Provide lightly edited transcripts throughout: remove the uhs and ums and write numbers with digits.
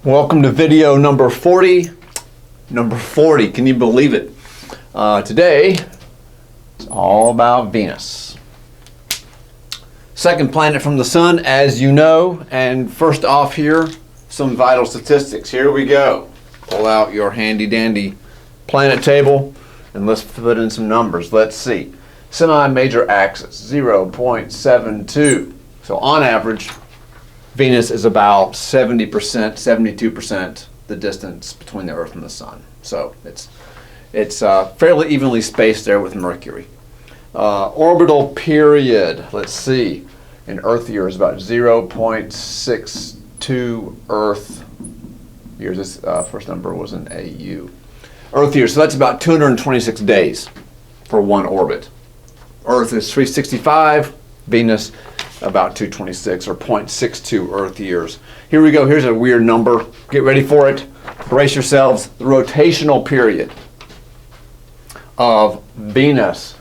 Welcome to video number 40. Number 40, can you believe it? Today, it's all about Venus. Second planet from the sun, as you know. And first off here, some vital statistics. Here we go. Pull out your handy dandy planet table and let's put in some numbers. Let's see. Semi-major axis, 0.72. So on average, Venus is about 70%, 72% the distance between the Earth and the Sun. So it's fairly evenly spaced there with Mercury. Orbital period, let's see, in Earth year is about 0.62 Earth years. This first number was an AU. Earth year, so that's about 226 days for one orbit. Earth is 365, Venus about 226 or 0.62 Earth years. Here we go. Here's a weird number. Get ready for it. Brace yourselves. The rotational period of Venus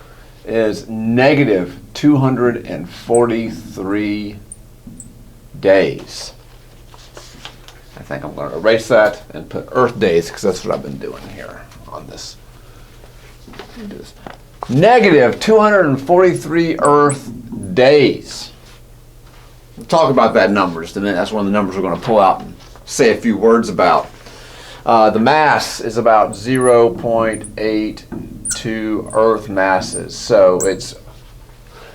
is negative 243 days. I think I'm going to erase that and put Earth days because that's what I've been doing here on this. Negative 243 Earth days. We'll talk about that number just a minute. That's one of the numbers we're going to pull out and say a few words about. The mass is about 0.82 Earth masses, so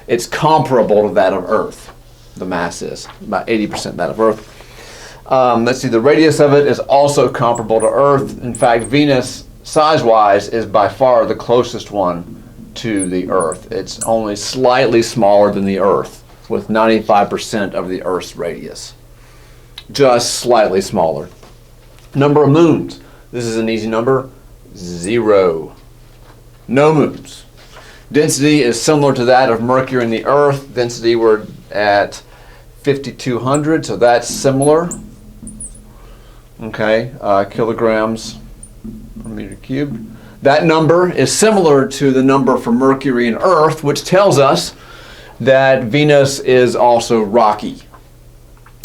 it's comparable to that of Earth. The mass is about 80% that of Earth. Let's see, the radius of it is also comparable to Earth. In fact, Venus, size-wise, is by far the closest one to the Earth. It's only slightly smaller than the Earth, with 95% of the Earth's radius. Just slightly smaller. Number of moons. This is an easy number. 0. No moons. Density is similar to that of Mercury and the Earth. Density, we're at 5,200, so that's similar. Okay, kilograms per meter cubed. That number is similar to the number for Mercury and Earth, which tells us that Venus is also rocky.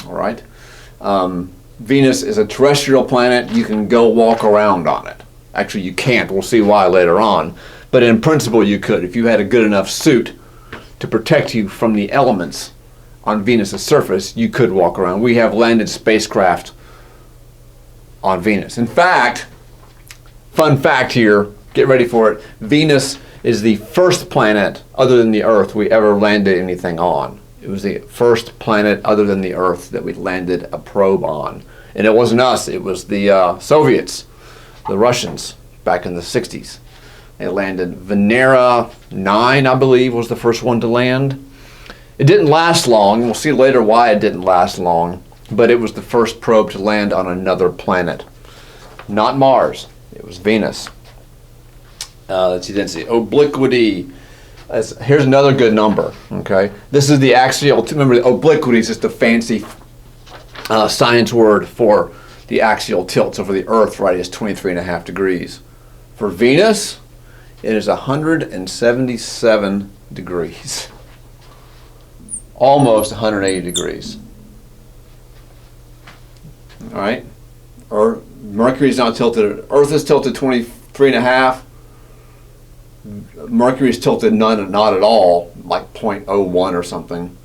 All right. Venus is a terrestrial planet. You can go walk around on it. Actually, you can't. We'll see why later on. But in principle, you could. If you had a good enough suit to protect you from the elements on Venus' surface, you could walk around. We have landed spacecraft on Venus. In fact, fun fact here, get ready for it, Venus is the first planet other than the Earth we ever landed anything on. It was the first planet other than the Earth that we landed a probe on. And it wasn't us, it was the Soviets, the Russians, back in the 60s. They landed Venera 9, I believe, was the first one to land. It didn't last long, and we'll see later why it didn't last long, but it was the first probe to land on another planet. Not Mars, it was Venus. Let's see, density. Obliquity. Here's another good number. Okay, this is the axial. Remember, the obliquity is just a fancy science word for the axial tilt. So for the Earth, right, it's 23.5 degrees. For Venus, it is 177 degrees. Almost 180 degrees. All right. Or Mercury is now tilted. Earth is tilted 23.5. Mercury is tilted not at all, like 0.01 or something.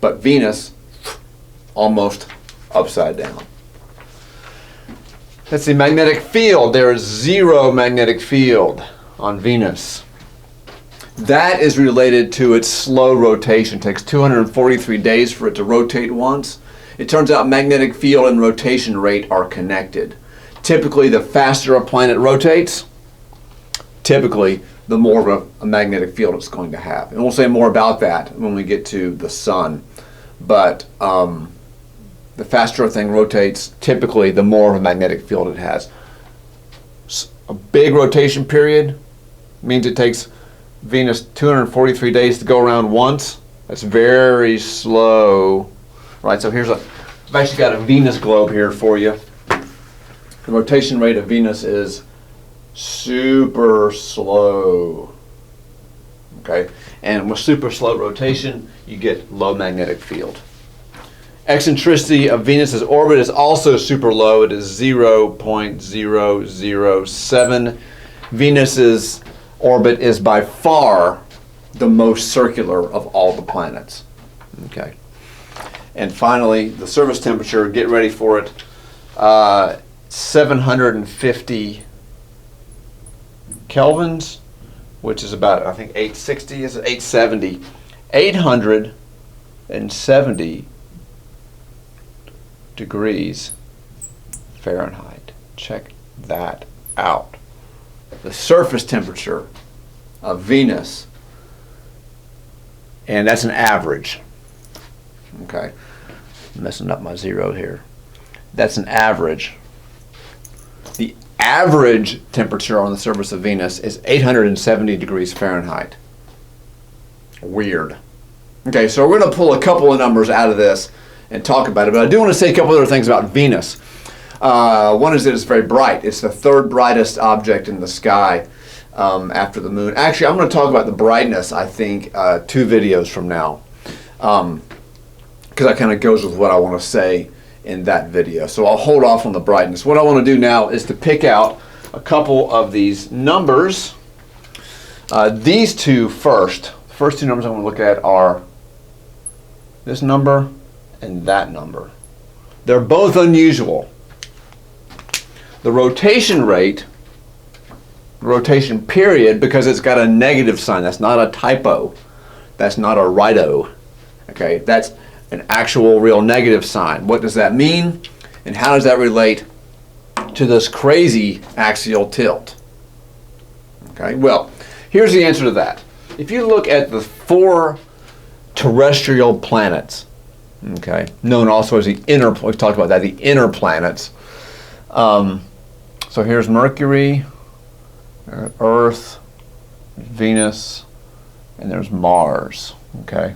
But Venus, almost upside down. Let's see, magnetic field. There is 0 magnetic field on Venus. That is related to its slow rotation. It takes 243 days for it to rotate once. It turns out magnetic field and rotation rate are connected. Typically, the faster a planet rotates, typically the more of a magnetic field it's going to have. And we'll say more about that when we get to the sun. But the faster a thing rotates, typically the more of a magnetic field it has. A big rotation period means it takes Venus 243 days to go around once. That's very slow. Right, so I've actually got a Venus globe here for you. The rotation rate of Venus is super slow. Okay, and with super slow rotation, you get low magnetic field. Eccentricity of Venus's orbit is also super low. It is 0.007. Venus's orbit is by far the most circular of all the planets. Okay. And finally, the surface temperature, get ready for it, 750 kelvins, which is about, I think, 860, is it 870? 870 degrees Fahrenheit. Check that out. The surface temperature of Venus, and that's an average. Okay, I'm messing up my zero here. That's an average. The average temperature on the surface of Venus is 870 degrees Fahrenheit. Weird. Okay, so we're going to pull a couple of numbers out of this and talk about it, but I do want to say a couple other things about Venus. One is that it's very bright. It's the third brightest object in the sky after the moon. Actually, I'm going to talk about the brightness, I think, 2 videos from now, because that kind of goes with what I want to say in that video. So I'll hold off on the brightness. What I want to do now is to pick out a couple of these numbers. These two first. The first 2 numbers I want to look at are this number and that number. They're both unusual. The rotation rate, rotation period, because it's got a negative sign. That's not a typo. That's not a righto. Okay, that's an actual real negative sign. What does that mean? And how does that relate to this crazy axial tilt? Okay, well, here's the answer to that. If you look at the 4 terrestrial planets, okay, known also as the inner, we've talked about that, the inner planets. So here's Mercury, Earth, Venus, and there's Mars. Okay,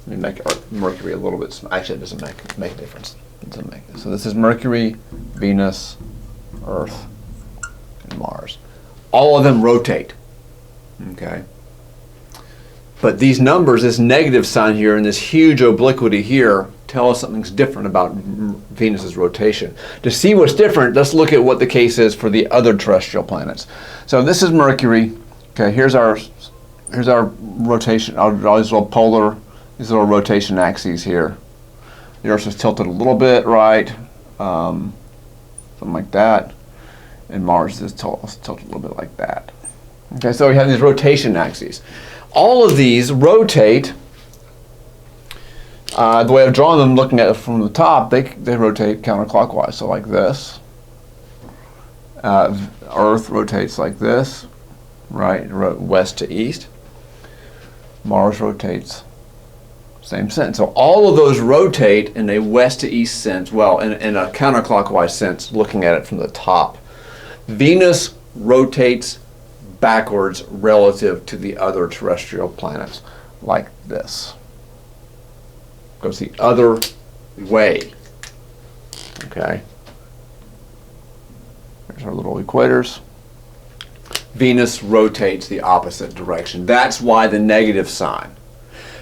let me make Mercury a little bit. Actually, it doesn't make a difference. It doesn't make. So this is Mercury, Venus, Earth, and Mars. All of them rotate. Okay. But these numbers, this negative sign here and this huge obliquity here, tell us something's different about Venus's rotation. To see what's different, let's look at what the case is for the other terrestrial planets. So this is Mercury. Okay, here's our rotation. All these little polar, these little rotation axes here. The Earth is tilted a little bit, right? Something like that. And Mars is tilted a little bit like that. Okay, so we have these rotation axes. All of these rotate. The way I've drawn them, looking at it from the top, they rotate counterclockwise. So like this. Earth rotates like this, right, west to east. Mars rotates same sense. So all of those rotate in a west to east sense. Well, in a counterclockwise sense, looking at it from the top. Venus rotates backwards relative to the other terrestrial planets, like this. Goes the other way. Okay. There's our little equators. Venus rotates the opposite direction. That's why the negative sign,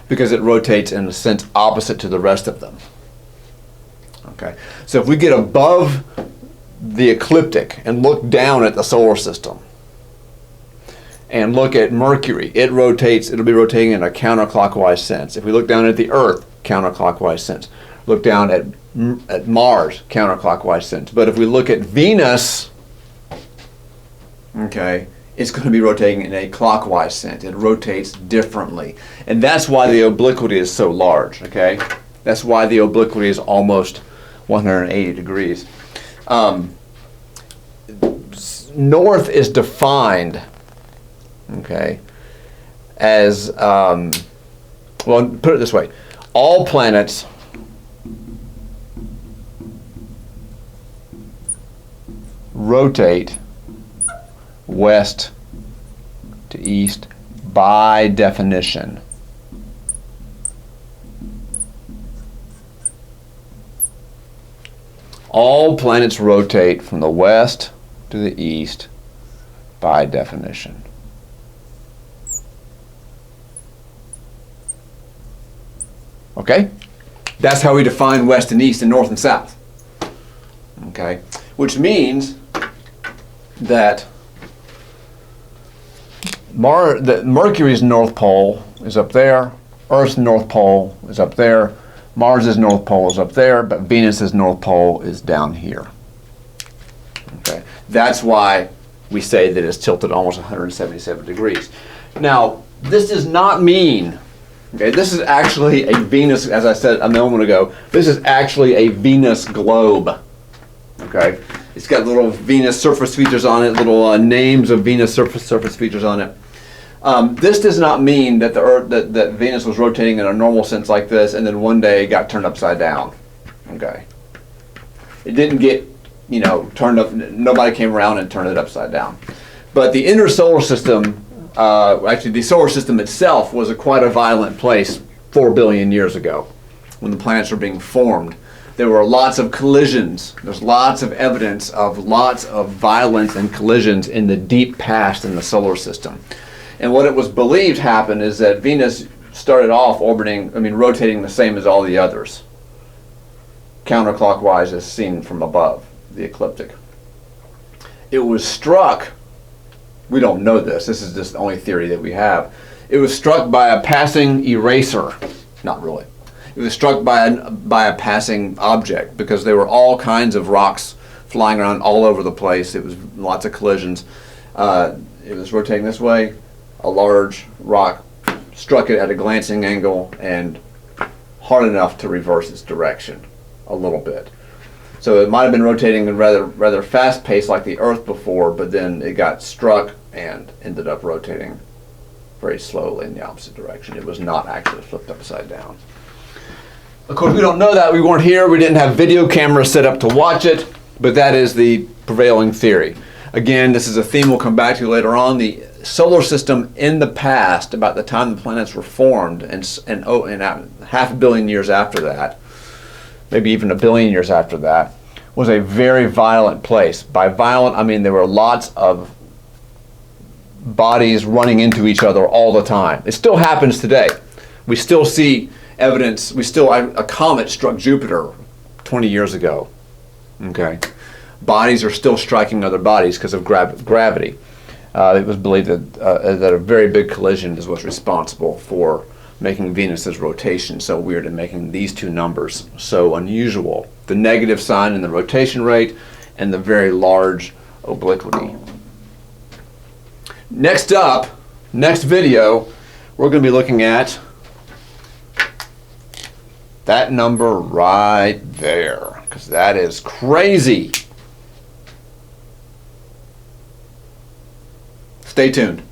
because it rotates in a sense opposite to the rest of them. Okay. So if we get above the ecliptic and look down at the solar system, and look at Mercury, it rotates, it'll be rotating in a counterclockwise sense. If we look down at the Earth, counterclockwise sense. Look down at Mars, counterclockwise sense. But if we look at Venus, okay, it's going to be rotating in a clockwise sense. It rotates differently. And that's why the obliquity is so large, okay? That's why the obliquity is almost 180 degrees. North is defined, okay, as, well, put it this way. All planets rotate west to east by definition. All planets rotate from the west to the east by definition. Okay? That's how we define west and east and north and south. Okay, which means that Mercury's north pole is up there, Earth's north pole is up there, Mars's north pole is up there, but Venus's north pole is down here. Okay, that's why we say that it's tilted almost 177 degrees. Now, this does not mean, okay, this is actually a Venus, as I said a moment ago, this is actually a Venus globe. Okay, it's got little Venus surface features on it, little names of Venus surface features on it. This does not mean that the Earth, that Venus was rotating in a normal sense like this, and then one day it got turned upside down. Okay, it didn't get, you know, turned up. Nobody came around and turned it upside down. But the inner solar system, actually the solar system itself, was quite a violent place 4 billion years ago, when the planets were being formed. There were lots of collisions. There's lots of evidence of lots of violence and collisions in the deep past in the solar system. And what it was believed happened is that Venus started off rotating the same as all the others, counterclockwise as seen from above, the ecliptic. It was struck, we don't know this is just the only theory that we have, it was struck by a passing eraser. Not really. It was struck by a passing object, because there were all kinds of rocks flying around all over the place. It was lots of collisions. It was rotating this way. A large rock struck it at a glancing angle and hard enough to reverse its direction a little bit. So it might have been rotating at rather fast pace like the Earth before, but then it got struck and ended up rotating very slowly in the opposite direction. It was not actually flipped upside down. Of course, we don't know that. We weren't here. We didn't have video cameras set up to watch it, but that is the prevailing theory. Again, this is a theme we'll come back to later on. The solar system in the past, about the time the planets were formed, and half a billion years after that, maybe even a billion years after that, was a very violent place. By violent, I mean there were lots of bodies running into each other all the time. It still happens today. We still see evidence. A comet struck Jupiter 20 years ago. Okay, bodies are still striking other bodies because of gravity. It was believed that a very big collision is what's responsible for making Venus's rotation so weird and making these two numbers so unusual. The negative sign in the rotation rate and the very large obliquity. Next up, next video, we're going to be looking at that number right there, because that is crazy. Stay tuned.